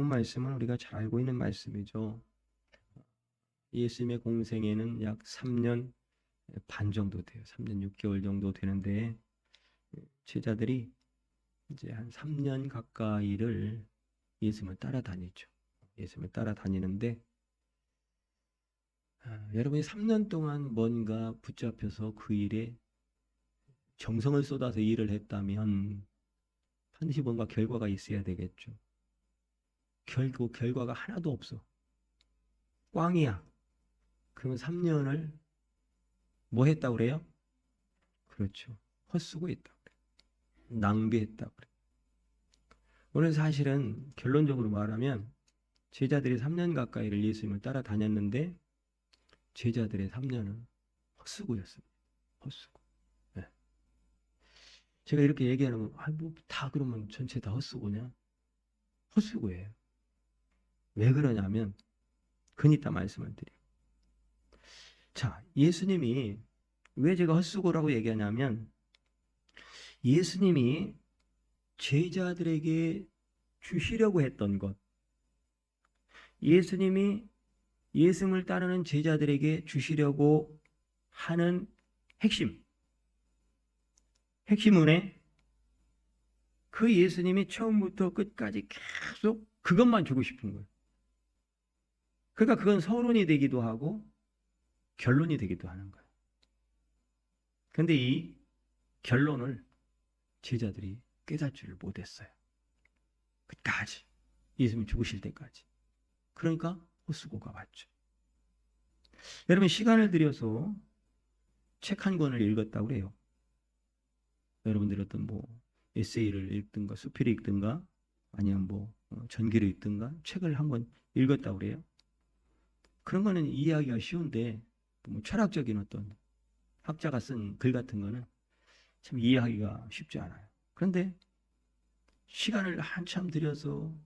말씀은 우리가 잘 알고 있는 말씀이죠. 예수님의 공생애는 약 3년 반 정도 돼요. 3년 6개월 정도 되는데 제자들이 이제 한 3년 가까이를 예수님을 따라다니죠. 예수님을 따라다니는데 여러분이 3년 동안 뭔가 붙잡혀서 그 일에 정성을 쏟아서 일을 했다면 반드시 뭔가 결과가 있어야 되겠죠. 결국 결과가 하나도 없어. 꽝이야. 그러면 3년을 뭐 했다고 그래요? 그렇죠. 헛수고했다고 그래요. 낭비했다고 그래요. 오늘 사실은 결론적으로 말하면 제자들이 3년 가까이를 예수님을 따라다녔는데 제자들의 3년은 헛수고였습니다. 헛수고. 네. 제가 이렇게 얘기하는 건 뭐 다 그러면 전체 다 헛수고냐? 헛수고예요. 왜 그러냐면 그건 이따 말씀을 드려요. 자, 예수님이 왜 제가 헛수고라고 얘기하냐면 예수님이 제자들에게 주시려고 했던 것, 예수님이 예수님을 따르는 제자들에게 주시려고 하는 핵심은에 그 예수님이 처음부터 끝까지 계속 그것만 주고 싶은 거예요. 그러니까 그건 서론이 되기도 하고 결론이 되기도 하는 거예요. 그런데 이 결론을 제자들이 깨닫지를 못했어요. 끝까지. 예수님이 죽으실 때까지. 그러니까 헛수고가 왔죠. 여러분 시간을 들여서 책 한 권을 읽었다고 그래요. 여러분들 어떤 뭐 에세이를 읽든가 수필을 읽든가 아니면 뭐 전기를 읽든가 책을 한 권 읽었다고 그래요. 그런 거는 이해하기가 쉬운데 뭐 철학적인 어떤 학자가 쓴 글 같은 거는 참 이해하기가 쉽지 않아요. 그런데 시간을 한참 들여서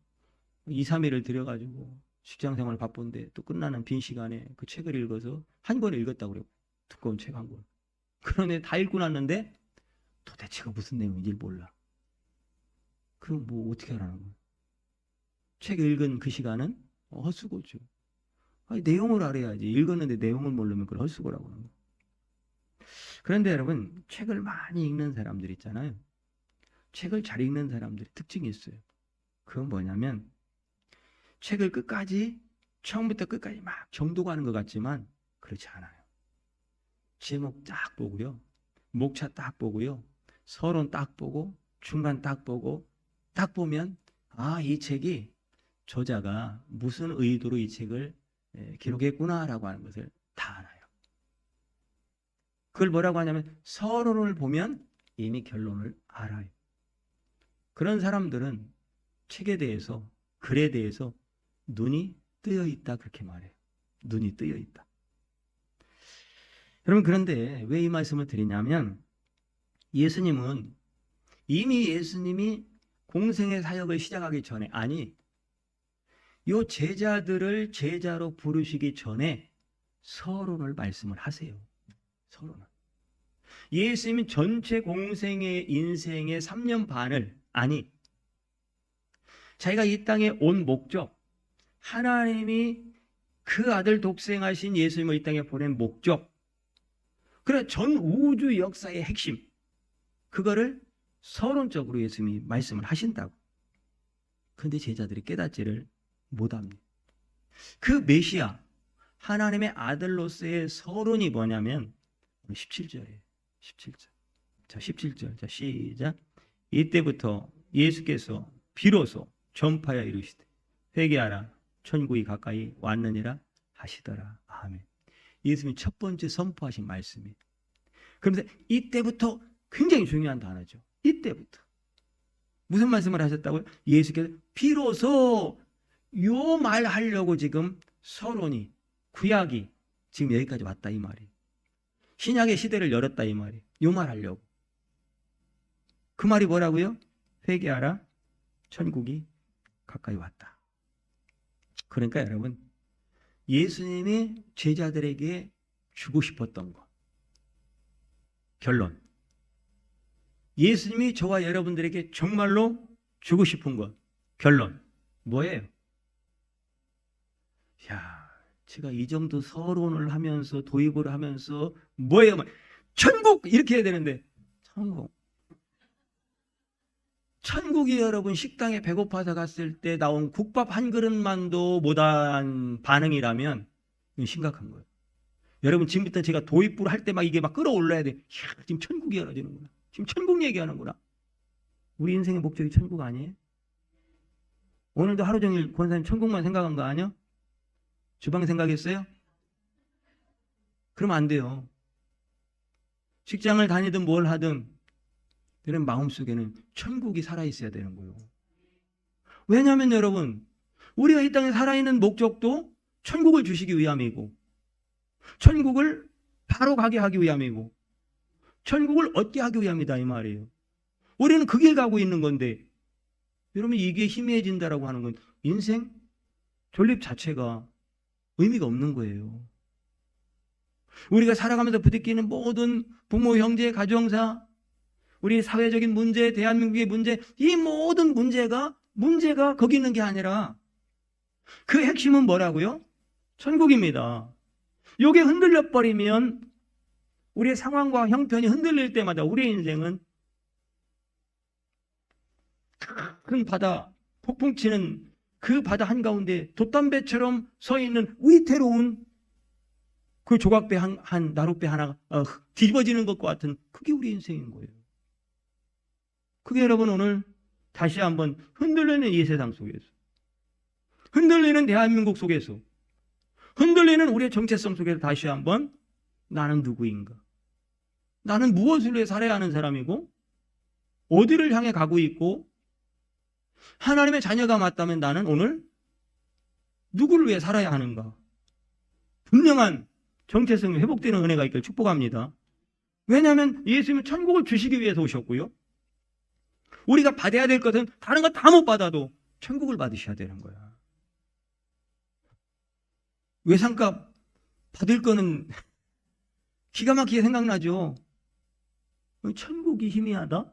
2, 3일을 들여가지고 직장생활 바쁜데 또 끝나는 빈 시간에 그 책을 읽어서 한 권을 읽었다고 그래요. 두꺼운 책 한 권. 그런데 다 읽고 났는데 도대체가 무슨 내용인지 몰라. 그럼 뭐 어떻게 하라는 거예요? 책 읽은 그 시간은 헛수고죠. 아니, 내용을 알아야지. 읽었는데 내용을 모르면 그걸 헛수고라고 하는 거예요. 그런데 여러분 책을 많이 읽는 사람들 있잖아요. 책을 잘 읽는 사람들이 특징이 있어요. 그건 뭐냐면 책을 끝까지 처음부터 끝까지 막 정독하는 것 같지만 그렇지 않아요. 제목 딱 보고요. 목차 딱 보고요. 서론 딱 보고 중간 딱 보고 딱 보면 이 책이 저자가 무슨 의도로 이 책을 기록했구나라고 하는 것을 다 알아요. 그걸 뭐라고 하냐면 서론을 보면 이미 결론을 알아요. 그런 사람들은 책에 대해서 글에 대해서 눈이 뜨여 있다 그렇게 말해요. 눈이 뜨여 있다. 여러분 그런데 왜 이 말씀을 드리냐면 예수님은 이미 예수님이 공생의 사역을 시작하기 전에 요 제자들을 제자로 부르시기 전에 서론을 말씀을 하세요. 서론을. 예수님은 전체 공생의 인생의 3년 반을 자기가 이 땅에 온 목적, 하나님이 그 아들 독생하신 예수님을 이 땅에 보낸 목적, 그래 전 우주 역사의 핵심, 그거를 서론적으로 예수님이 말씀을 하신다고. 그런데 제자들이 깨닫지를 못합니다. 그 메시아, 하나님의 아들로서의 서론이 뭐냐면 17절이에요. 17절. 자, 17절. 자, 시작. 이때부터 예수께서 비로소 전파하여 이르시되 회개하라 천국이 가까이 왔느니라 하시더라. 아멘. 예수님이 첫 번째 선포하신 말씀이에요. 그러면서 이때부터 굉장히 중요한 단어죠. 이때부터. 무슨 말씀을 하셨다고요? 예수께서 비로소 요 말 하려고 지금 서론이, 구약이 지금 여기까지 왔다 이 말이에요. 신약의 시대를 열었다 이 말이에요. 요 말 하려고. 그 말이 뭐라고요? 회개하라 천국이 가까이 왔다. 그러니까 여러분 예수님이 제자들에게 주고 싶었던 것, 결론, 예수님이 저와 여러분들에게 정말로 주고 싶은 것, 결론 뭐예요? 야, 제가 이 정도 서론을 하면서 도입을 하면서 뭐예요? 천국 이렇게 해야 되는데 천국이 여러분 식당에 배고파서 갔을 때 나온 국밥 한 그릇만도 못한 반응이라면 이건 심각한 거예요. 여러분 지금부터 제가 도입부를 할 때 막 이게 막 끌어올라야 돼. 이야, 지금 천국이 열어지는구나. 지금 천국 얘기하는구나. 우리 인생의 목적이 천국 아니에요? 오늘도 하루 종일 권사님 천국만 생각한 거 아니야? 주방 생각했어요? 그러면 안 돼요. 직장을 다니든 뭘 하든 여러분 마음속에는 천국이 살아있어야 되는 거예요. 왜냐하면 여러분 우리가 이 땅에 살아있는 목적도 천국을 주시기 위함이고 천국을 바로 가게 하기 위함이고 천국을 얻게 하기 위함이다 이 말이에요. 우리는 그 길 가고 있는 건데 여러분 이게 희미해진다라고 하는 건 인생 존립 자체가 의미가 없는 거예요. 우리가 살아가면서 부딪히는 모든 부모, 형제, 가정사, 우리 사회적인 문제, 대한민국의 문제, 이 모든 문제가 거기 있는 게 아니라 그 핵심은 뭐라고요? 천국입니다. 이게 흔들려 버리면 우리의 상황과 형편이 흔들릴 때마다 우리의 인생은 큰 바다, 폭풍 치는 그 바다 한가운데 돛담배처럼 서 있는 위태로운 그 조각배 한 나룻배 하나 뒤집어지는 것과 같은 그게 우리 인생인 거예요. 그게 여러분 오늘 다시 한번 흔들리는 이 세상 속에서, 흔들리는 대한민국 속에서, 흔들리는 우리의 정체성 속에서 다시 한번 나는 누구인가? 나는 무엇을 위해 살아야 하는 사람이고 어디를 향해 가고 있고 하나님의 자녀가 맞다면 나는 오늘 누구를 위해 살아야 하는가? 분명한 정체성이 회복되는 은혜가 있길 축복합니다. 왜냐하면 예수님은 천국을 주시기 위해서 오셨고요. 우리가 받아야 될 것은 다른 거 다 못 받아도 천국을 받으셔야 되는 거야. 외상값 받을 거는 기가 막히게 생각나죠. 천국이 희미하다?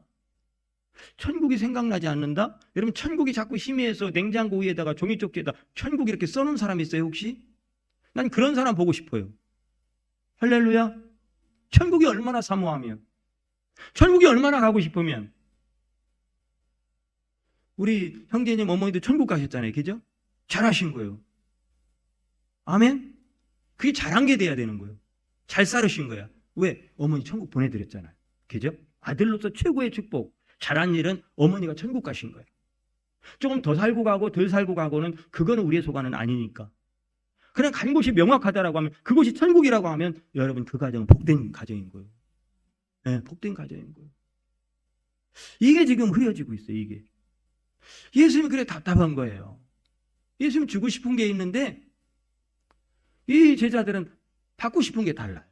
천국이 생각나지 않는다? 여러분 천국이 자꾸 희미해서 냉장고 위에다가 종이조끼에다 천국 이렇게 써놓은 사람 있어요 혹시? 난 그런 사람 보고 싶어요. 할렐루야. 천국이 얼마나 사모하면, 천국이 얼마나 가고 싶으면. 우리 형제님 어머니도 천국 가셨잖아요. 그죠? 잘하신 거예요. 아멘? 그게 잘한 게 돼야 되는 거예요. 잘 살으신 거야. 왜? 어머니 천국 보내드렸잖아요. 그죠? 아들로서 최고의 축복. 잘한 일은 어머니가 천국 가신 거예요. 조금 더 살고 가고 덜 살고 가고는 그거는 우리의 소관은 아니니까. 그냥 간 곳이 명확하다라고 하면 그곳이 천국이라고 하면 여러분 그 가정은 복된 가정인 거예요. 네, 복된 가정인 거예요. 이게 지금 흐려지고 있어요. 이게. 예수님이 그래 답답한 거예요. 예수님 주고 싶은 게 있는데 이 제자들은 받고 싶은 게 달라요.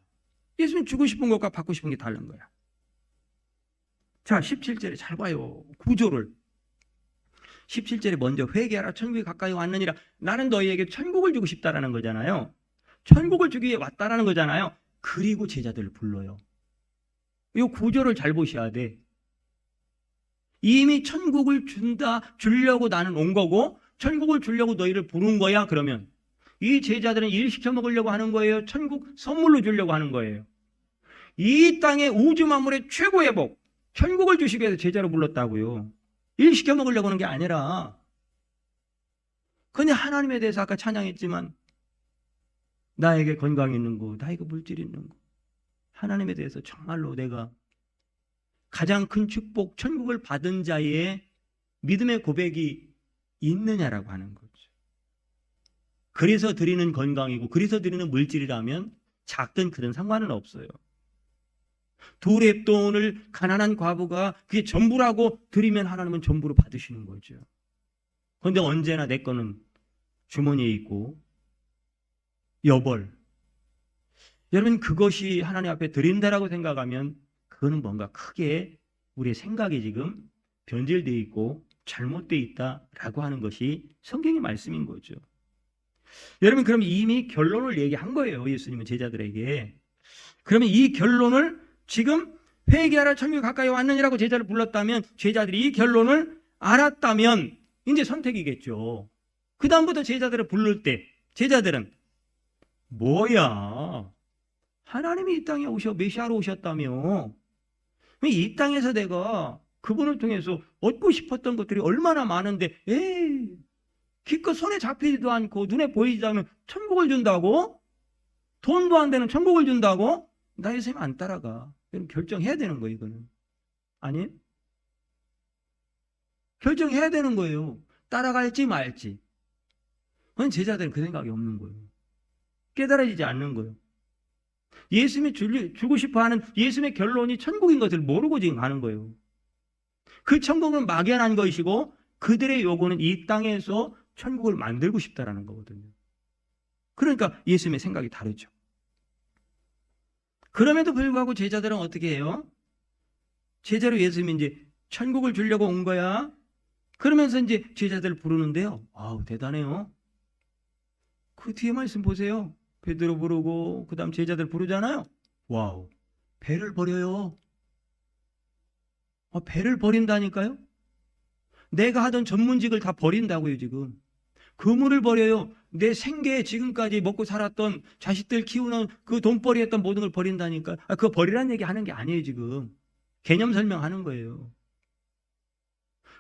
예수님 주고 싶은 것과 받고 싶은 게 다른 거야. 자, 17절에 잘 봐요. 구조를. 17절에 먼저 회개하라 천국이 가까이 왔느니라. 나는 너희에게 천국을 주고 싶다라는 거잖아요. 천국을 주기 위해 왔다라는 거잖아요. 그리고 제자들을 불러요. 이 구조를 잘 보셔야 돼. 이미 천국을 주려고 나는 온 거고 천국을 주려고 너희를 부른 거야. 그러면 이 제자들은 일 시켜 먹으려고 하는 거예요? 천국 선물로 주려고 하는 거예요? 이 땅의 우주 만물의 최고의 복, 천국을 주시기 위해서 제자로 불렀다고요. 일 시켜 먹으려고 하는 게 아니라 그냥 하나님에 대해서 아까 찬양했지만 나에게 건강이 있는 거, 나에게 물질이 있는 거, 하나님에 대해서 정말로 내가 가장 큰 축복, 천국을 받은 자의 믿음의 고백이 있느냐라고 하는 거죠. 그래서 드리는 건강이고 그래서 드리는 물질이라면 작든 크든 상관은 없어요. 두 렙돈을 가난한 과부가 그게 전부라고 드리면 하나님은 전부로 받으시는 거죠. 그런데 언제나 내 거는 주머니에 있고 여벌. 여러분 그것이 하나님 앞에 드린다라고 생각하면 그거는 뭔가 크게 우리의 생각이 지금 변질되어 있고 잘못되어 있다라고 하는 것이 성경의 말씀인 거죠. 여러분 그럼 이미 결론을 얘기한 거예요. 예수님은 제자들에게. 그러면 이 결론을 지금 회개하라 천국이 가까이 왔느니라고 제자를 불렀다면 제자들이 이 결론을 알았다면 이제 선택이겠죠. 그 다음부터 제자들을 부를 때 제자들은 뭐야? 하나님이 이 땅에 메시아로 오셨다며. 이 땅에서 내가 그분을 통해서 얻고 싶었던 것들이 얼마나 많은데, 기껏 손에 잡히지도 않고 눈에 보이지 않으면 천국을 준다고? 돈도 안 되는 천국을 준다고? 나 예수님 안 따라가. 여러분 결정해야 되는 거예요, 이거는. 아니? 결정해야 되는 거예요. 따라갈지 말지. 그건 제자들은 그 생각이 없는 거예요. 깨달아지지 않는 거예요. 예수님이 주고 싶어하는 예수님의 결론이 천국인 것을 모르고 지금 가는 거예요. 그 천국은 막연한 것이고 그들의 요구는 이 땅에서 천국을 만들고 싶다라는 거거든요. 그러니까 예수님의 생각이 다르죠. 그럼에도 불구하고 제자들은 어떻게 해요? 제자로 예수님이 이제 천국을 주려고 온 거야. 그러면서 이제 제자들을 부르는데요. 아우, 대단해요. 그 뒤에 말씀 보세요. 베드로 부르고 그 다음 제자들 부르잖아요. 와우, 배를 버려요. 배를 버린다니까요. 내가 하던 전문직을 다 버린다고요. 지금 그물을 버려요. 내 생계에 지금까지 먹고 살았던 자식들 키우는 그 돈벌이 했던 모든 걸 버린다니까. 그거 버리라는 얘기 하는 게 아니에요. 지금 개념 설명하는 거예요.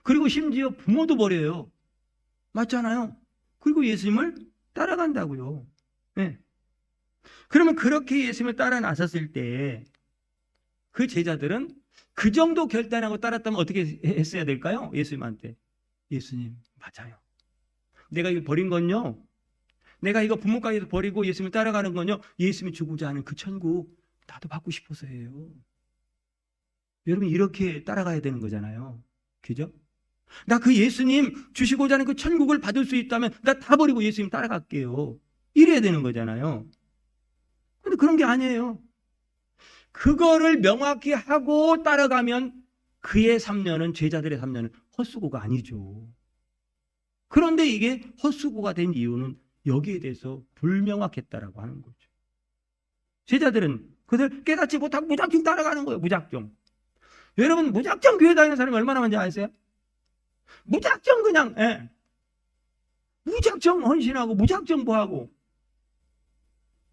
그리고 심지어 부모도 버려요. 맞잖아요. 그리고 예수님을 따라간다고요. 네. 그러면 그렇게 예수님을 따라 나섰을 때 그 제자들은 그 정도 결단하고 따랐다면 어떻게 했어야 될까요? 예수님한테. 예수님, 맞아요. 내가 이거 버린 건요. 내가 이거 부모까지도 버리고 예수님을 따라가는 건요. 예수님이 주고자 하는 그 천국 나도 받고 싶어서예요. 여러분 이렇게 따라가야 되는 거잖아요. 그죠? 나 그 예수님 주시고자 하는 그 천국을 받을 수 있다면 나 다 버리고 예수님 따라갈게요. 이래야 되는 거잖아요. 근데 그런 게 아니에요. 그거를 명확히 하고 따라가면 그의 3년은 제자들의 3년은 헛수고가 아니죠. 그런데 이게 헛수고가 된 이유는 여기에 대해서 불명확했다라고 하는 거죠. 제자들은 그들 깨닫지 못하고 무작정 따라가는 거예요. 무작정. 여러분 무작정 교회 다니는 사람이 얼마나 많은지 아세요? 무작정 그냥 무작정 헌신하고 무작정 뭐하고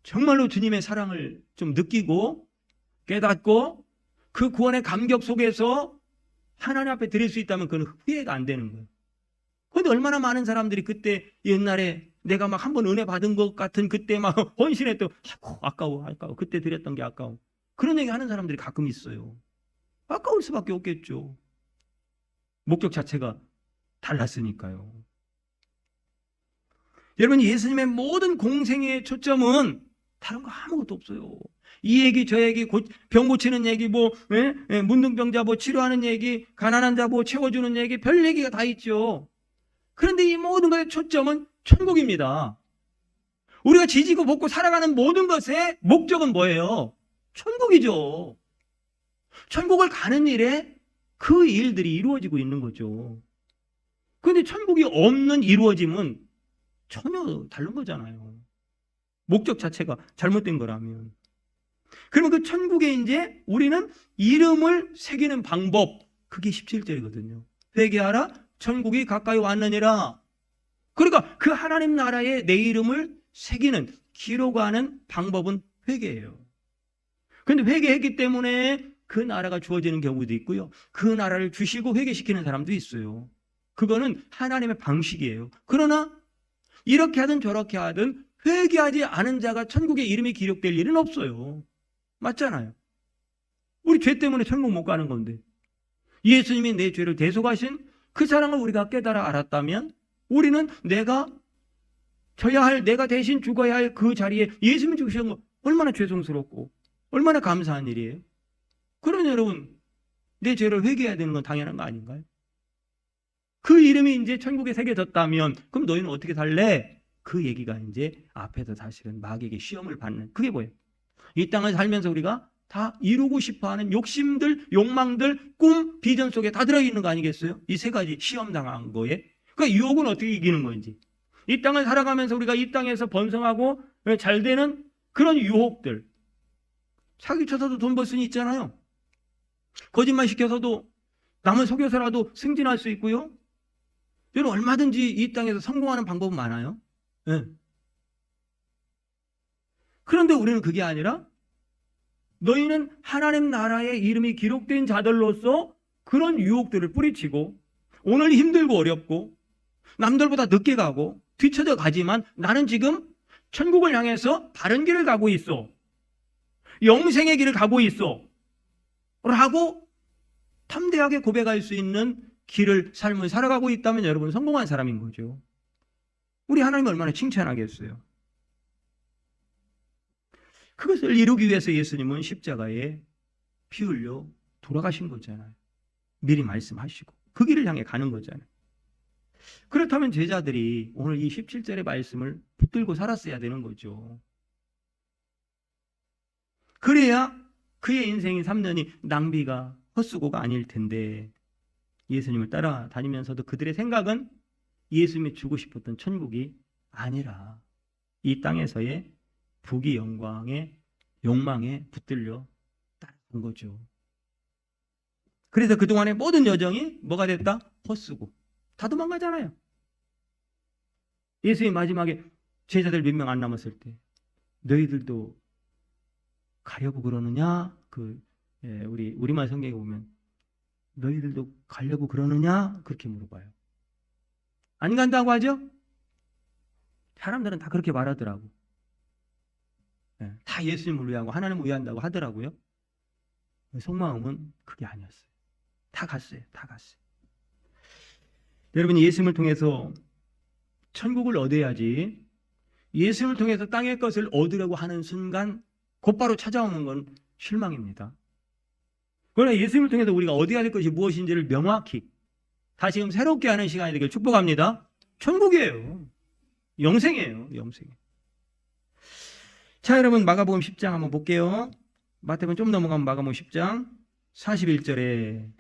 정말로 주님의 사랑을 좀 느끼고 깨닫고 그 구원의 감격 속에서 하나님 앞에 드릴 수 있다면 그건 후회가 안 되는 거예요. 그런데 얼마나 많은 사람들이 그때 옛날에 내가 막 한 번 은혜 받은 것 같은 그때 막 헌신했던 아까워 그때 드렸던 게 아까워 그런 얘기 하는 사람들이 가끔 있어요. 아까울 수밖에 없겠죠. 목적 자체가 달랐으니까요. 여러분 예수님의 모든 공생의 초점은 다른 거 아무것도 없어요. 이 얘기 저 얘기 병 고치는 얘기 문둥병자 치료하는 얘기 가난한 자 채워주는 얘기 별 얘기가 다 있죠. 그런데 이 모든 것의 초점은 천국입니다. 우리가 지지고 볶고 살아가는 모든 것의 목적은 뭐예요? 천국이죠. 천국을 가는 일에 그 일들이 이루어지고 있는 거죠. 그런데 천국이 없는 이루어짐은 전혀 다른 거잖아요. 목적 자체가 잘못된 거라면. 그러면 그 천국에 이제 우리는 이름을 새기는 방법, 그게 17절이거든요. 회개하라, 천국이 가까이 왔느니라. 그러니까 그 하나님 나라에 내 이름을 새기는, 기록하는 방법은 회개예요. 그런데 회개했기 때문에 그 나라가 주어지는 경우도 있고요. 그 나라를 주시고 회개시키는 사람도 있어요. 그거는 하나님의 방식이에요. 그러나 이렇게 하든 저렇게 하든 회개하지 않은 자가 천국에 이름이 기록될 일은 없어요. 맞잖아요. 우리 죄 때문에 천국 못 가는 건데 예수님이 내 죄를 대속하신 그 사랑을 우리가 깨달아 알았다면 우리는 내가 대신 죽어야 할 그 자리에 예수님이 죽으신 거 얼마나 죄송스럽고 얼마나 감사한 일이에요. 그러니 여러분 내 죄를 회개해야 되는 건 당연한 거 아닌가요? 그 이름이 이제 천국에 새겨졌다면 그럼 너희는 어떻게 살래? 그 얘기가 이제 앞에서 사실은 마귀에게 시험을 받는 그게 뭐예요? 이 땅을 살면서 우리가 다 이루고 싶어하는 욕심들, 욕망들, 꿈, 비전 속에 다 들어있는 거 아니겠어요? 이 세 가지 시험 당한 거에 그러니까 유혹은 어떻게 이기는 건지 이 땅을 살아가면서 우리가 이 땅에서 번성하고 잘 되는 그런 유혹들 사기쳐서도 돈 벌 수는 있잖아요. 거짓말 시켜서도 남을 속여서라도 승진할 수 있고요. 여러분 얼마든지 이 땅에서 성공하는 방법은 많아요. 네. 그런데 우리는 그게 아니라 너희는 하나님 나라의 이름이 기록된 자들로서 그런 유혹들을 뿌리치고 오늘 힘들고 어렵고 남들보다 늦게 가고 뒤쳐져 가지만 나는 지금 천국을 향해서 바른 길을 가고 있어. 영생의 길을 가고 있어. 라고 담대하게 고백할 수 있는 삶을 살아가고 있다면 여러분 성공한 사람인 거죠. 우리 하나님 얼마나 칭찬하겠어요. 그것을 이루기 위해서 예수님은 십자가에 피 흘려 돌아가신 거잖아요. 미리 말씀하시고 그 길을 향해 가는 거잖아요. 그렇다면 제자들이 오늘 이 17절의 말씀을 붙들고 살았어야 되는 거죠. 그래야 그의 인생인 3년이 낭비가 헛수고가 아닐 텐데 예수님을 따라다니면서도 그들의 생각은 예수님이 주고 싶었던 천국이 아니라 이 땅에서의 부귀 영광의 욕망에 붙들려 따라간 거죠. 그래서 그동안의 모든 여정이 뭐가 됐다? 헛수고. 다 도망가잖아요. 예수님 마지막에 제자들 몇 명 안 남았을 때 너희들도 가려고 그러느냐? 우리말 성경에 보면 너희들도 가려고 그러느냐? 그렇게 물어봐요. 안 간다고 하죠? 사람들은 다 그렇게 말하더라고. 다 예수님을 위하고 하나님을 위한다고 하더라고요. 속마음은 그게 아니었어요. 다 갔어요. 다 갔어요. 여러분 예수님을 통해서 천국을 얻어야지 예수님을 통해서 땅의 것을 얻으려고 하는 순간 곧바로 찾아오는 건 실망입니다. 그러나 예수님을 통해서 우리가 얻어야 될 것이 무엇인지를 명확히 다시금 새롭게 하는 시간이 되길 축복합니다. 천국이에요. 영생이에요. 영생. 자, 여러분 마가복음 10장 한번 볼게요. 마태복음 좀 넘어가면 마가복음 10장 41절에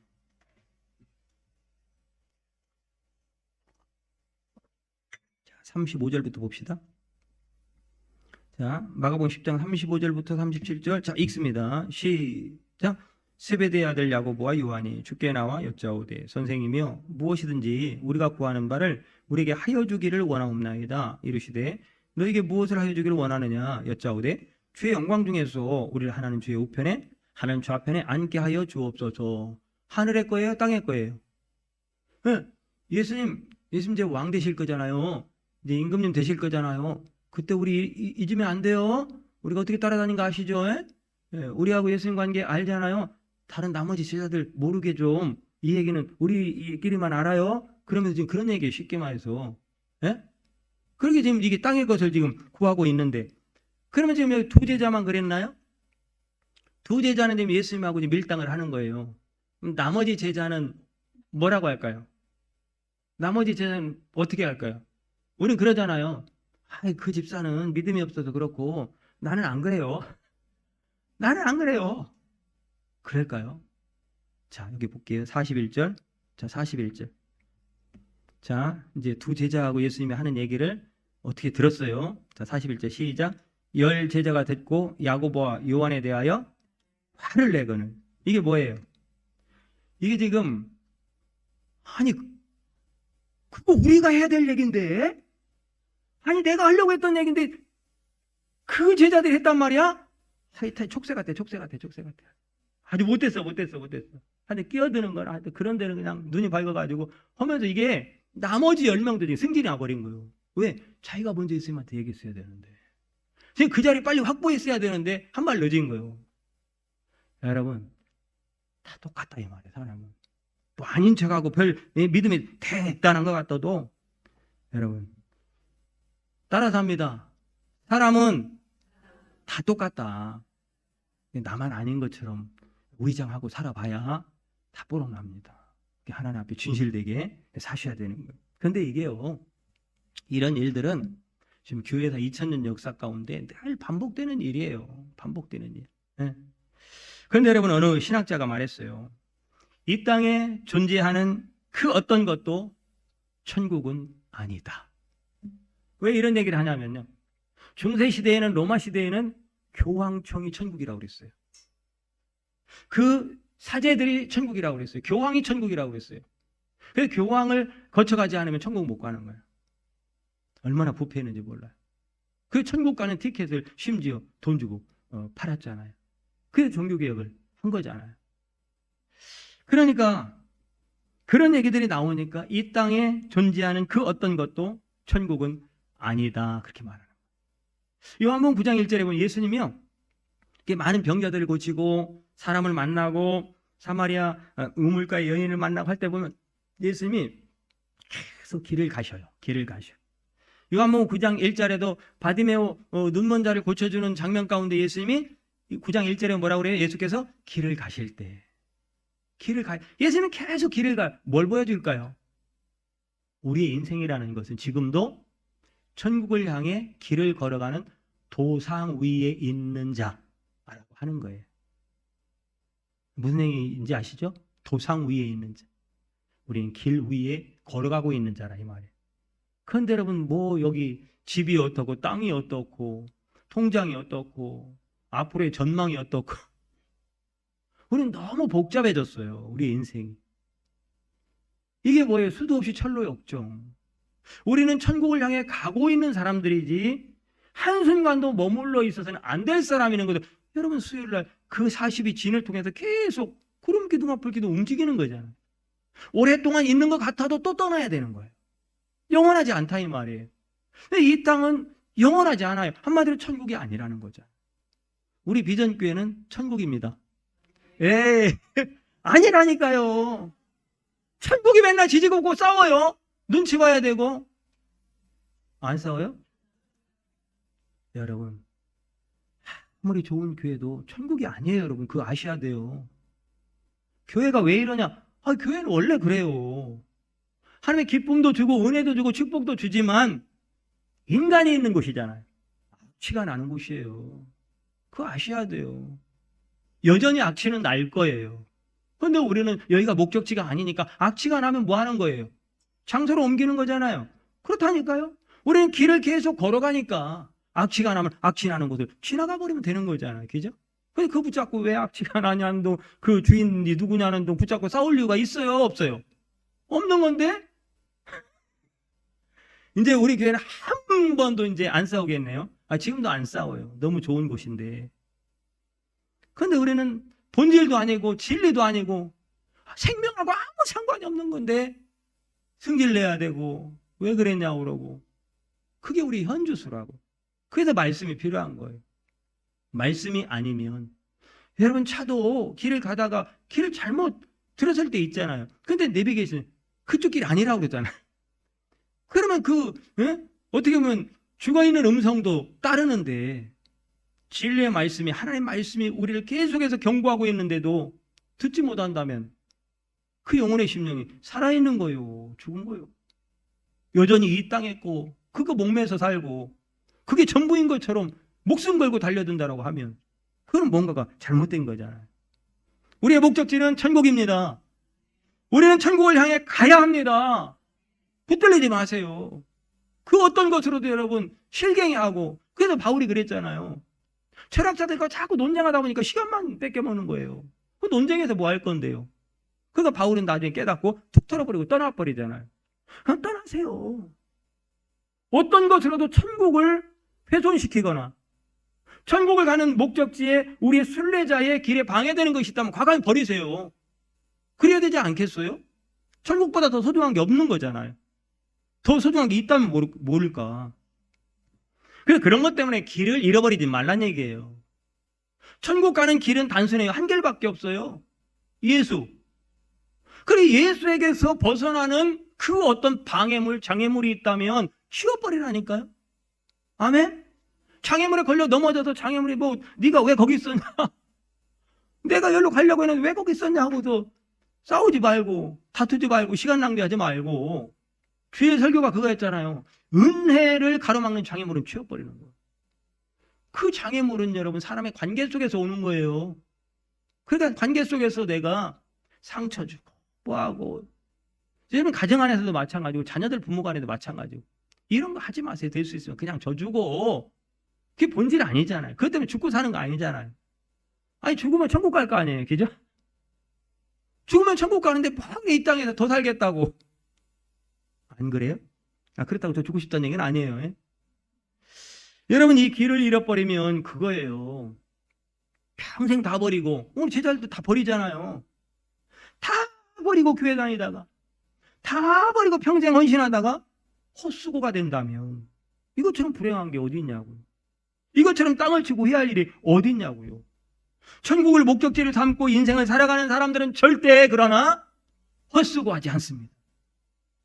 35절부터 봅시다. 자, 마가복음 10장 35절부터 37절. 자, 읽습니다. 시작. 세베대의 아들 야고보와 요한이 주께 나와 여짜오되 선생이며 무엇이든지 우리가 구하는 바를 우리에게 하여 주기를 원하옵나이다. 이르시되 너에게 무엇을 하여 주기를 원하느냐 여짜오되 주의 영광 중에서 우리를 하나님 주의 우편에 하나님 좌편에 앉게 하여 주옵소서. 하늘의 거예요? 땅의 거예요? 네. 예수님 이제 왕 되실 거잖아요. 이제 임금님 되실 거잖아요. 그때 우리 잊으면 안 돼요. 우리가 어떻게 따라다니는 거 아시죠? 네. 우리하고 예수님 관계 알잖아요. 다른 나머지 제자들 모르게 좀 이 얘기는 우리끼리만 알아요. 그러면서 지금 그런 얘기 쉽게 말해서 그렇게 지금 이게 땅의 것을 지금 구하고 있는데 그러면 지금 여기 두 제자만 그랬나요? 두 제자는 지금 예수님하고 지금 밀당을 하는 거예요. 그럼 나머지 제자는 뭐라고 할까요? 나머지 제자는 어떻게 할까요? 우리는 그러잖아요. 그 집사는 믿음이 없어서 그렇고 나는 안 그래요. 나는 안 그래요. 그럴까요? 자, 여기 볼게요. 41절. 자, 41절. 자, 이제 두 제자하고 예수님이 하는 얘기를 어떻게 들었어요? 자, 41절 시작. 10 제자가 듣고 야고보와 요한에 대하여 화를 내거늘. 이게 뭐예요? 이게 지금 아니 그거 우리가 해야 될 얘기인데 아니 내가 하려고 했던 얘기인데 그 제자들이 했단 말이야? 하여튼 촉새 같아. 아주 못됐어. 하여튼 끼어드는 거나 하여튼 그런 데는 그냥 눈이 밝아가지고 하면서 이게 나머지 10명도 지금 승진이 와버린 거예요. 왜? 자기가 먼저 예수님한테 얘기했어야 되는데 지금 그 자리 빨리 확보했어야 되는데 한 발 늦은 거예요. 여러분 다 똑같다 이 말이에요. 사람은 뭐 아닌 척하고 별 믿음이 대단한 것 같아도 여러분 따라서 합니다. 사람은 다 똑같다. 나만 아닌 것처럼 위장하고 살아봐야 다 뽀록납니다. 하나님 앞에 진실되게 사셔야 되는 거예요. 그런데 이게요, 이런 일들은 지금 교회에서 2000년 역사 가운데 늘 반복되는 일이에요. 반복되는 일. 네. 그런데 여러분 어느 신학자가 말했어요. 이 땅에 존재하는 그 어떤 것도 천국은 아니다. 왜 이런 얘기를 하냐면요. 중세시대에는 로마 시대에는 교황청이 천국이라고 그랬어요. 그 사제들이 천국이라고 그랬어요. 교황이 천국이라고 그랬어요. 그래서 교황을 거쳐가지 않으면 천국 못 가는 거예요. 얼마나 부패했는지 몰라요. 그 천국 가는 티켓을 심지어 돈 주고 팔았잖아요. 그래서 종교개혁을 한 거잖아요. 그러니까 그런 얘기들이 나오니까 이 땅에 존재하는 그 어떤 것도 천국은 아니다, 그렇게 말하는 거예요. 요한복음 9장 1절에 보면 예수님이요, 많은 병자들을 고치고 사람을 만나고 사마리아 우물가의 여인을 만나고 할 때 보면 예수님이 계속 길을 가셔요. 길을 가셔요. 요한복음 9장 1절에도 바디메오 눈먼 자를 고쳐주는 장면 가운데 예수님이 9장 1절에 뭐라고 그래요? 예수께서 길을 가실 때 예수님은 계속 길을 가요. 뭘 보여줄까요? 우리의 인생이라는 것은 지금도 천국을 향해 길을 걸어가는 도상 위에 있는 자라고 하는 거예요. 무슨 얘기인지 아시죠? 도상 위에 있는 자. 우리는 길 위에 걸어가고 있는 자라 이 말이에요. 그런데 여러분 뭐 여기 집이 어떻고 땅이 어떻고 통장이 어떻고 앞으로의 전망이 어떻고 우리는 너무 복잡해졌어요. 우리 인생이. 이게 뭐예요? 수도 없이 철로 역정. 우리는 천국을 향해 가고 있는 사람들이지 한순간도 머물러 있어서는 안 될 사람이는 거죠. 여러분 수요일날 그 40이 진을 통해서 계속 구름 기둥 앞을 기둥 움직이는 거잖아요. 오랫동안 있는 것 같아도 또 떠나야 되는 거예요. 영원하지 않다 이 말이에요. 이 땅은 영원하지 않아요. 한마디로 천국이 아니라는 거죠. 우리 비전교회는 천국입니다. 에이, 아니라니까요. 천국이 맨날 지지고 싸워요. 눈치 봐야 되고. 안 싸워요? 여러분, 아무리 좋은 교회도 천국이 아니에요. 여러분, 그거 아셔야 돼요. 교회가 왜 이러냐? 교회는 원래 그래요. 하나님의 기쁨도 주고 은혜도 주고 축복도 주지만 인간이 있는 곳이잖아요. 악취가 나는 곳이에요. 그거 아셔야 돼요. 여전히 악취는 날 거예요. 그런데 우리는 여기가 목적지가 아니니까 악취가 나면 뭐 하는 거예요? 장소로 옮기는 거잖아요. 그렇다니까요. 우리는 길을 계속 걸어가니까 악취가 나면 악취 나는 곳을 지나가 버리면 되는 거잖아요. 그죠? 근데 그거 붙잡고 왜 악취가 나냐는 둥, 그 주인이 누구냐는 둥 붙잡고 싸울 이유가 있어요? 없어요? 없는 건데? 이제 우리 교회는 한 번도 이제 안 싸우겠네요. 지금도 안 싸워요. 너무 좋은 곳인데. 근데 우리는 본질도 아니고 진리도 아니고 생명하고 아무 상관이 없는 건데 승질 내야 되고 왜 그랬냐고 그러고. 그게 우리 현주수라고. 그래서 말씀이 필요한 거예요. 말씀이 아니면 여러분 차도 길을 가다가 길을 잘못 들어설 때 있잖아요. 근데 내비게이션 그쪽 길 아니라고 그러잖아요. 그러면 어떻게 보면 죽어있는 음성도 따르는데 진리의 말씀이 하나님의 말씀이 우리를 계속해서 경고하고 있는데도 듣지 못한다면 그 영혼의 심령이 살아있는 거예요. 죽은 거예요. 여전히 이 땅에 있고 그거 목매서 살고 그게 전부인 것처럼 목숨 걸고 달려든다라고 하면 그건 뭔가가 잘못된 거잖아요. 우리의 목적지는 천국입니다. 우리는 천국을 향해 가야 합니다. 붙들리지 마세요. 그 어떤 것으로도 여러분 실갱이하고 그래서 바울이 그랬잖아요. 철학자들과 자꾸 논쟁하다 보니까 시간만 뺏겨먹는 거예요. 그 논쟁에서 뭐 할 건데요. 그러니까 바울은 나중에 깨닫고 툭 털어버리고 떠나버리잖아요. 떠나세요. 어떤 것으로도 천국을 훼손시키거나 천국을 가는 목적지에 우리의 순례자의 길에 방해되는 것이 있다면 과감히 버리세요. 그래야 되지 않겠어요? 천국보다 더 소중한 게 없는 거잖아요. 더 소중한 게 있다면 모를까. 그래서 그런 것 때문에 길을 잃어버리지 말란 얘기예요. 천국 가는 길은 단순해요. 한 길밖에 없어요. 예수. 그래 예수에게서 벗어나는 그 어떤 방해물, 장애물이 있다면 치워버리라니까요. 아멘? 장애물에 걸려 넘어져서 장애물이 네가 왜 거기 있었냐? 내가 여기로 가려고 했는데 왜 거기 있었냐 하고서 싸우지 말고 다투지 말고 시간 낭비하지 말고 주의 설교가 그거였잖아요. 은혜를 가로막는 장애물은 치워버리는 거예요. 그 장애물은 여러분 사람의 관계 속에서 오는 거예요. 그러니까 관계 속에서 내가 상처 주고 뭐하고 여러분 가정 안에서도 마찬가지고 자녀들 부모 간에도 마찬가지고 이런 거 하지 마세요. 될 수 있으면 그냥 져주고 그게 본질이 아니잖아요. 그것 때문에 죽고 사는 거 아니잖아요. 죽으면 천국 갈 거 아니에요. 그죠? 죽으면 천국 가는데 막 이 땅에서 더 살겠다고 안 그래요? 그렇다고 더 죽고 싶다는 얘기는 아니에요. 여러분, 이 길을 잃어버리면 그거예요. 평생 다 버리고, 오늘 제자들도 다 버리잖아요. 다 버리고 교회 다니다가, 다 버리고 평생 헌신하다가 헛수고가 된다면 이것처럼 불행한 게 어디 있냐고요. 이것처럼 땅을 치고 후회할 일이 어디 있냐고요. 천국을 목적지를 삼고 인생을 살아가는 사람들은 절대 그러나 헛수고하지 않습니다.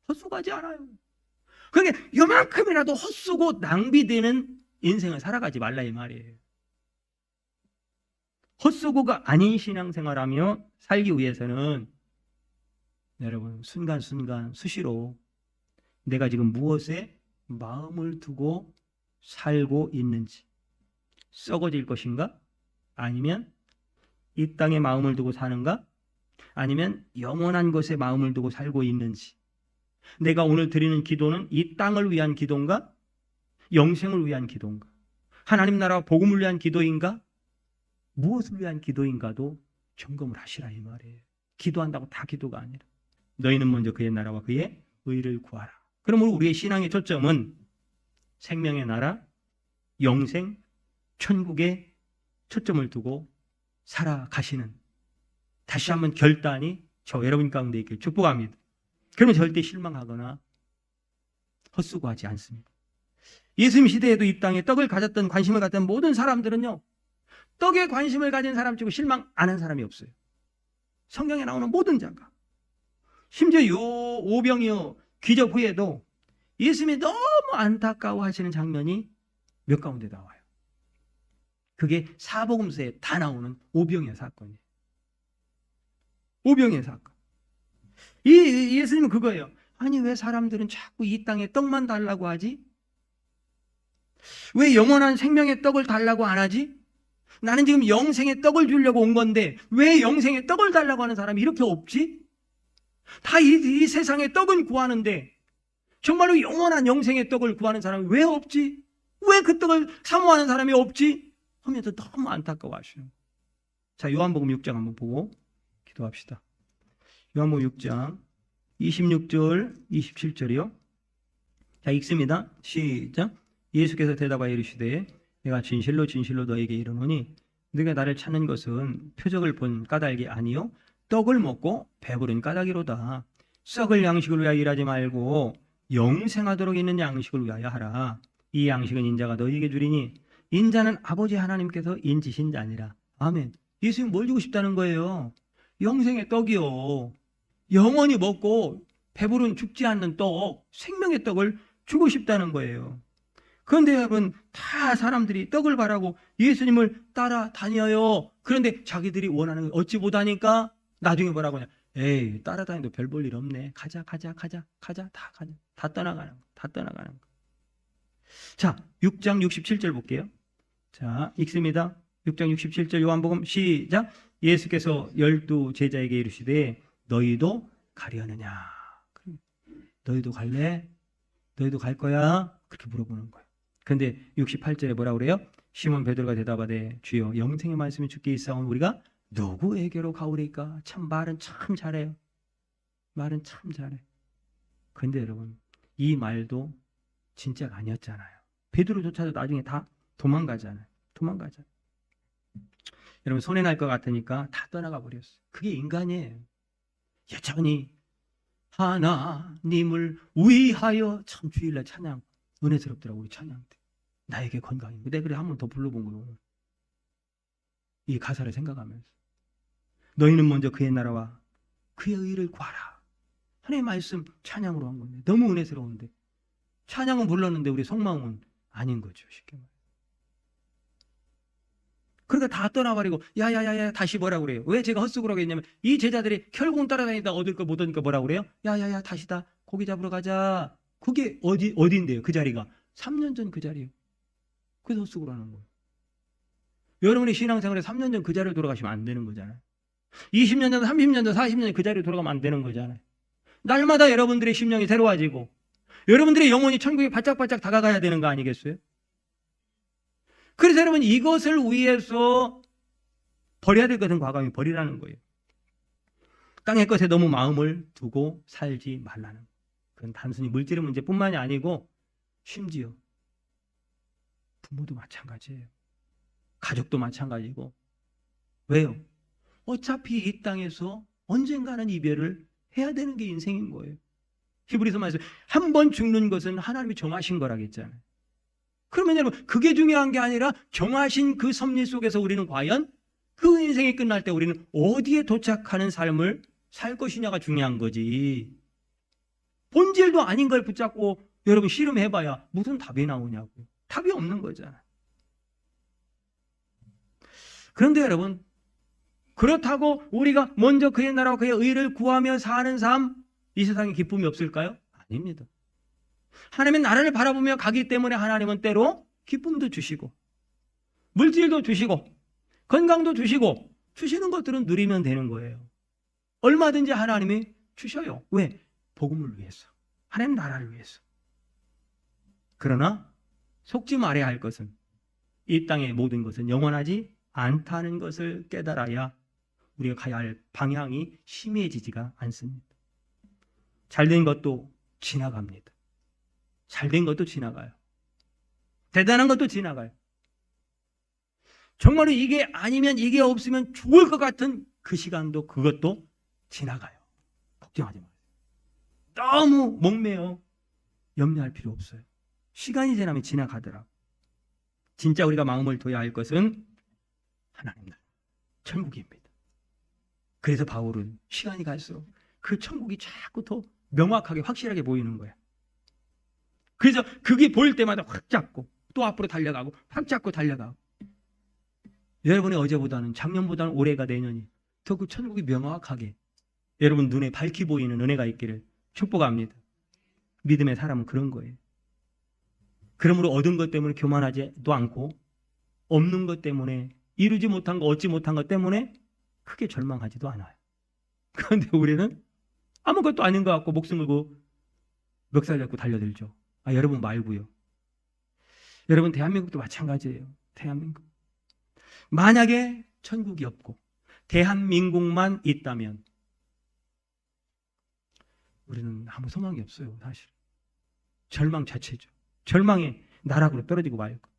헛수고하지 않아요. 그러니까 요만큼이라도 헛수고 낭비되는 인생을 살아가지 말라 이 말이에요. 헛수고가 아닌 신앙생활하며 살기 위해서는 여러분 순간순간 수시로 내가 지금 무엇에 마음을 두고 살고 있는지, 썩어질 것인가? 아니면 이 땅에 마음을 두고 사는가? 아니면 영원한 것에 마음을 두고 살고 있는지, 내가 오늘 드리는 기도는 이 땅을 위한 기도인가? 영생을 위한 기도인가? 하나님 나라와 복음을 위한 기도인가? 무엇을 위한 기도인가도 점검을 하시라 이 말이에요. 기도한다고 다 기도가 아니라 너희는 먼저 그의 나라와 그의 의를 구하라. 그러므로 우리의 신앙의 초점은 생명의 나라, 영생, 천국에 초점을 두고 살아가시는, 다시 한번 결단이 저 여러분 가운데 있길 축복합니다. 그러면 절대 실망하거나 헛수고하지 않습니다. 예수님 시대에도 이 땅에 떡을 가졌던, 관심을 갖던 모든 사람들은요, 떡에 관심을 가진 사람 치고 실망 안 한 사람이 없어요. 성경에 나오는 모든 자가. 심지어 요 오병이어 기적 후에도 예수님이 너무 안타까워하시는 장면이 몇 가운데 나와요. 그게 사복음서에 다 나오는 오병이어 사건이에요. 오병이어 사건. 이 예수님은 그거예요. 아니 왜 사람들은 자꾸 이 땅에 떡만 달라고 하지? 왜 영원한 생명의 떡을 달라고 안 하지? 나는 지금 영생의 떡을 주려고 온 건데 왜 영생의 떡을 달라고 하는 사람이 이렇게 없지? 다 이 세상의 떡은 구하는데 정말로 영원한 영생의 떡을 구하는 사람이 왜 없지? 왜 그 떡을 사모하는 사람이 없지? 하면서 너무 안타까워하시는 거예요. 자, 요한복음 6장 한번 보고 기도합시다. 요한복음 6장 26절 27절이요. 자, 읽습니다. 시작. 예수께서 대답하여 이르시되 내가 진실로 진실로 너에게 이르노니 네가 나를 찾는 것은 표적을 본 까닭이 아니요 떡을 먹고 배부른 까닭이로다. 썩을 양식을 위하여 일하지 말고 영생하도록 있는 양식을 위하여 하라. 이 양식은 인자가 너희에게 주리니 인자는 아버지 하나님께서 인치신 자니라. 아멘. 예수님 뭘 주고 싶다는 거예요? 영생의 떡이요. 영원히 먹고 배부른 죽지 않는 떡, 생명의 떡을 주고 싶다는 거예요. 그런데 여러분 다 사람들이 떡을 바라고 예수님을 따라다녀요. 그런데 자기들이 원하는 걸 얻지 못하니까 나중에 뭐라고 하냐. 에이 따라다녀도 별 볼 일 없네. 가자 다 가자. 다 떠나가는 거. 자 6장 67절 볼게요. 자 읽습니다. 6장 67절 요한복음 시작. 예수께서 12 제자에게 이르시되 너희도 가려느냐. 너희도 갈래? 너희도 갈 거야? 그렇게 물어보는 거예요. 근데 68절에 뭐라 그래요? 시몬 베드로가 대답하되 주여 영생의 말씀이 주께 있사오니 우리가 누구에게로 가오리까? 참 말은 참 잘해요. 말은 참 잘해. 근데 여러분 이 말도 진짜가 아니었잖아요. 베드로조차도 나중에 다 도망가잖아요. 여러분 손해 날 것 같으니까 다 떠나가 버렸어요. 그게 인간이에요. 여전히 하나님을 위하여 참 주일날 찬양 은혜스럽더라고. 우리 찬양 때 나에게 건강이. 내가 그래 한 번 더 불러본 거예요. 오늘 이 가사를 생각하면서 너희는 먼저 그의 나라와 그의 의를 구하라. 하나님의 말씀 찬양으로 한 건데 너무 은혜스러운데 찬양은 불렀는데 우리 속마음은 아닌 거죠. 쉽게 말해. 그러니까 다 떠나버리고 야야야야 다시 뭐라고 그래요? 왜 제가 헛수고라고 했냐면 이 제자들이 결국은 따라다니다 얻을 거 못 얻으니까 뭐라고 그래요? 야야야 다시다 고기 잡으러 가자. 그게 어디인데요? 그 자리가 3년 전 그 자리예요. 그래서 헛수고를 하는 거예요. 여러분의 신앙생활에 3년 전 그 자리로 돌아가시면 안 되는 거잖아요. 20년 전, 30년 전, 40년 전 그 자리로 돌아가면 안 되는 거잖아요. 날마다 여러분들의 심령이 새로워지고 여러분들의 영혼이 천국에 바짝바짝 다가가야 되는 거 아니겠어요? 그래서 여러분 이것을 위해서 버려야 될 것은 과감히 버리라는 거예요. 땅의 것에 너무 마음을 두고 살지 말라는 거예요. 그건 단순히 물질의 문제뿐만이 아니고 심지어 부모도 마찬가지예요. 가족도 마찬가지고. 왜요? 어차피 이 땅에서 언젠가는 이별을 해야 되는 게 인생인 거예요. 히브리서 말해서 한 번 죽는 것은 하나님이 정하신 거라겠잖아요. 그러면 여러분, 그게 중요한 게 아니라 정하신 그 섭리 속에서 우리는 과연 그 인생이 끝날 때 우리는 어디에 도착하는 삶을 살 것이냐가 중요한 거지. 본질도 아닌 걸 붙잡고 여러분 씨름해봐야 무슨 답이 나오냐고요. 답이 없는 거잖아요. 그런데 여러분, 그렇다고 우리가 먼저 그의 나라와 그의 의를 구하며 사는 삶, 이 세상에 기쁨이 없을까요? 아닙니다. 하나님의 나라를 바라보며 가기 때문에 하나님은 때로 기쁨도 주시고 물질도 주시고 건강도 주시고 주시는 것들은 누리면 되는 거예요. 얼마든지 하나님이 주셔요. 왜? 복음을 위해서, 하나님 나라를 위해서. 그러나 속지 말아야 할 것은 이 땅의 모든 것은 영원하지 않다는 것을 깨달아야 우리가 가야 할 방향이 심해지지가 않습니다. 잘된 것도 지나갑니다. 잘된 것도 지나가요. 대단한 것도 지나가요. 정말로 이게 아니면 이게 없으면 죽을 것 같은 그 시간도 그것도 지나가요. 걱정하지 마세요. 너무 목매어 염려할 필요 없어요. 시간이 지나면 지나가더라고요. 진짜 우리가 마음을 둬야 할 것은 하나님 나라, 천국입니다. 그래서 바울은 시간이 갈수록 그 천국이 자꾸 더 명확하게 확실하게 보이는 거야. 그래서 그게 보일 때마다 확 잡고 또 앞으로 달려가고 확 잡고 달려가고. 여러분의 어제보다는 작년보다는 올해가 내년이 더 그 천국이 명확하게 여러분 눈에 밝히 보이는 은혜가 있기를 축복합니다. 믿음의 사람은 그런 거예요. 그러므로 얻은 것 때문에 교만하지도 않고 없는 것 때문에 이루지 못한 거 얻지 못한 것 때문에 크게 절망하지도 않아요. 그런데 우리는 아무것도 아닌 것 같고 목숨 걸고 멱살 잡고 달려들죠. 여러분 말고요. 여러분 대한민국도 마찬가지예요. 대한민국. 만약에 천국이 없고 대한민국만 있다면 우리는 아무 소망이 없어요. 사실. 절망 자체죠. 절망의 나락으로 떨어지고 말고.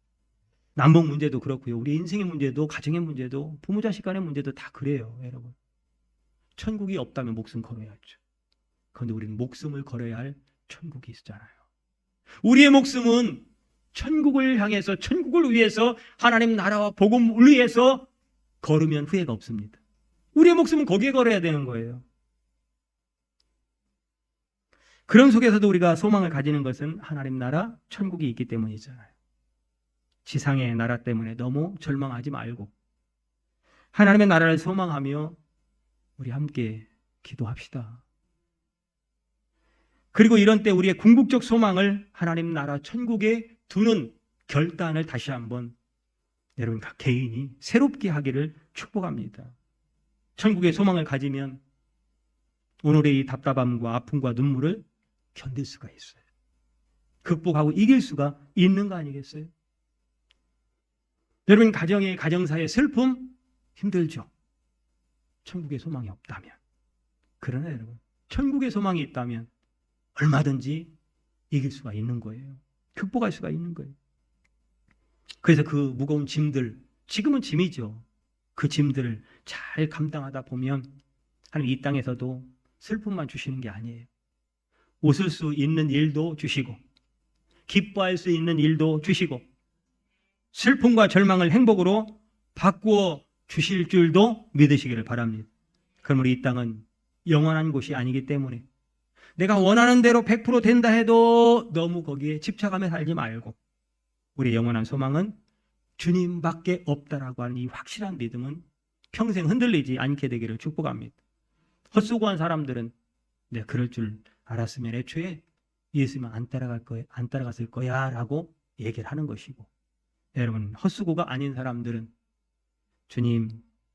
남북 문제도 그렇고요. 우리 인생의 문제도 가정의 문제도 부모 자식 간의 문제도 다 그래요. 여러분. 천국이 없다면 목숨 걸어야죠. 그런데 우리는 목숨을 걸어야 할 천국이 있잖아요. 우리의 목숨은 천국을 향해서 천국을 위해서 하나님 나라와 복음을 위해서 걸으면 후회가 없습니다. 우리의 목숨은 거기에 걸어야 되는 거예요. 그런 속에서도 우리가 소망을 가지는 것은 하나님 나라 천국이 있기 때문이잖아요. 지상의 나라 때문에 너무 절망하지 말고 하나님의 나라를 소망하며 우리 함께 기도합시다. 그리고 이런 때 우리의 궁극적 소망을 하나님 나라 천국에 두는 결단을 다시 한번 여러분 각 개인이 새롭게 하기를 축복합니다. 천국의 소망을 가지면 오늘의 이 답답함과 아픔과 눈물을 견딜 수가 있어요. 극복하고 이길 수가 있는 거 아니겠어요? 여러분 가정의 가정사의 슬픔 힘들죠. 천국의 소망이 없다면. 그러나 여러분 천국의 소망이 있다면 얼마든지 이길 수가 있는 거예요. 극복할 수가 있는 거예요. 그래서 그 무거운 짐들, 지금은 짐이죠. 그 짐들을 잘 감당하다 보면 하나님 이 땅에서도 슬픔만 주시는 게 아니에요. 웃을 수 있는 일도 주시고 기뻐할 수 있는 일도 주시고 슬픔과 절망을 행복으로 바꾸어 주실 줄도 믿으시기를 바랍니다. 그럼 우리 이 땅은 영원한 곳이 아니기 때문에 내가 원하는 대로 100% 된다 해도 너무 거기에 집착하며 살지 말고 우리의 영원한 소망은 주님밖에 없다라고 하는 이 확실한 믿음은 평생 흔들리지 않게 되기를 축복합니다. 헛수고한 사람들은 내가 그럴 줄 알았으면 애초에 예수님 안 따라갔을 거야 라고 얘기를 하는 것이고, 여러분 헛수고가 아닌 사람들은 주님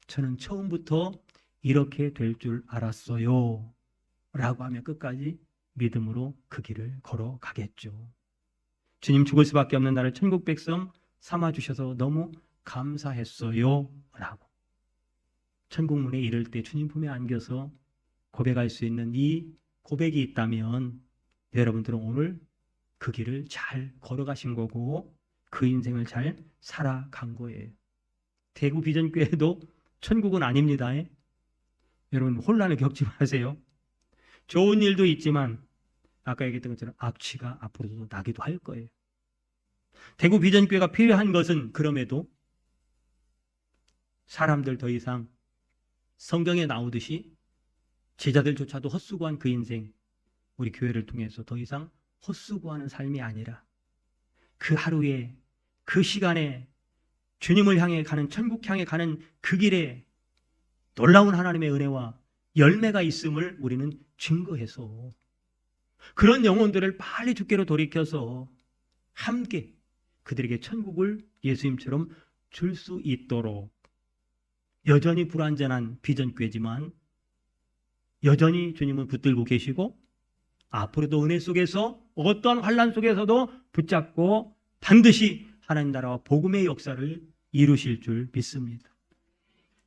저는 처음부터 이렇게 될 줄 알았어요 라고 하며 끝까지 믿음으로 그 길을 걸어가겠죠. 주님 죽을 수밖에 없는 나를 천국 백성 삼아주셔서 너무 감사했어요 라고 천국 문에 이를 때 주님 품에 안겨서 고백할 수 있는 이 고백이 있다면 여러분들은 오늘 그 길을 잘 걸어가신 거고 그 인생을 잘 살아간 거예요. 대구 비전교회도 천국은 아닙니다. 여러분 혼란을 겪지 마세요. 좋은 일도 있지만 아까 얘기했던 것처럼 악취가 앞으로도 나기도 할 거예요. 대구 비전교회가 필요한 것은 그럼에도 사람들 더 이상 성경에 나오듯이 제자들조차도 헛수고한 그 인생, 우리 교회를 통해서 더 이상 헛수고하는 삶이 아니라 그 하루에 그 시간에 주님을 향해 가는, 천국 향해 가는 그 길에 놀라운 하나님의 은혜와 열매가 있음을 우리는 증거해서 그런 영혼들을 빨리 주께로 돌이켜서 함께 그들에게 천국을 예수님처럼 줄 수 있도록, 여전히 불완전한 비전교회지만 여전히 주님을 붙들고 계시고 앞으로도 은혜 속에서 어떠한 환난 속에서도 붙잡고 반드시 하나님 나라와 복음의 역사를 이루실 줄 믿습니다.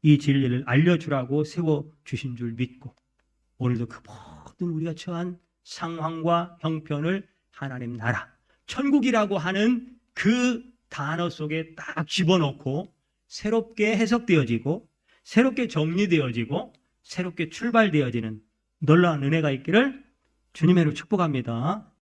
이 진리를 알려주라고 세워주신 줄 믿고 오늘도 그 모든 우리가 처한 상황과 형편을 하나님 나라, 천국이라고 하는 그 단어 속에 딱 집어넣고 새롭게 해석되어지고 새롭게 정리되어지고 새롭게 출발되어지는 놀라운 은혜가 있기를 주님의 이름으로 축복합니다.